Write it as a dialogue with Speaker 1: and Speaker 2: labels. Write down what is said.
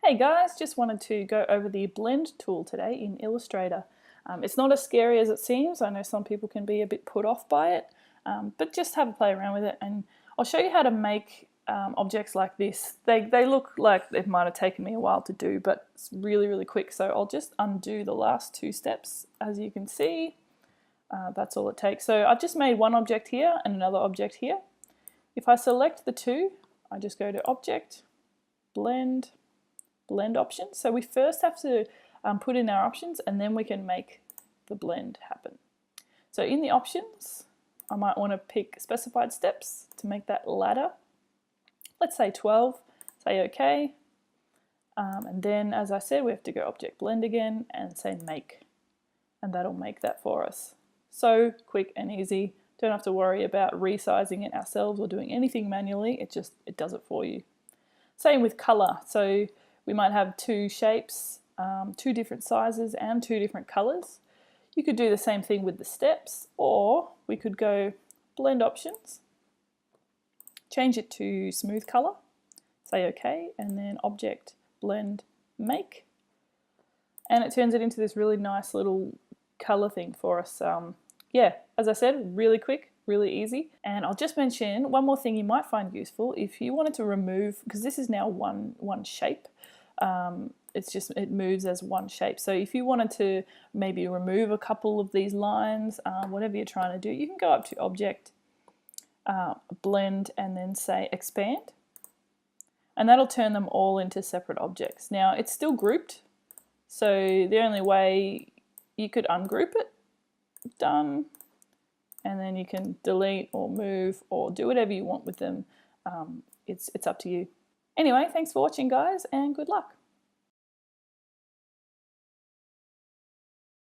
Speaker 1: Hey guys, just wanted to go over the blend tool today in Illustrator. It's not as scary as it seems. I know some people can be a bit put off by it, but just have a play around with it and I'll show you how to make objects like this. They look like it might have taken me a while to do, but it's really quick. So I'll just undo the last two steps. As you can see, that's all it takes. So I've just made one object here and another object here. If I select the two, I just go to Object, Blend options. So we first have to put in our options and then we can make the blend happen. So in the options, I might want to pick specified steps to make that ladder. Let's say 12, say OK. And then, as I said, we have to go Object Blend again and say Make. And that'll make that for us. So quick and easy. Don't have to worry about resizing it ourselves or doing anything manually. It does it for you. Same with color. So we might have two shapes, two different sizes and two different colors. You could do the same thing with the steps, or we could go Blend Options, change it to Smooth Color, say OK, and then Object Blend Make, and it turns it into this really nice little color thing for us. Yeah, as I said, really quick, really easy. And I'll just mention one more thing you might find useful if you wanted to remove, because this is now one shape. It moves as one shape. So if you wanted to maybe remove a couple of these lines, whatever you're trying to do, you can go up to Object, Blend, and then say Expand. And that'll turn them all into separate objects. Now it's still grouped, so the only way you could ungroup it, done, and then you can delete or move or do whatever you want with them. It's up to you. Anyway, thanks for watching guys, and good luck.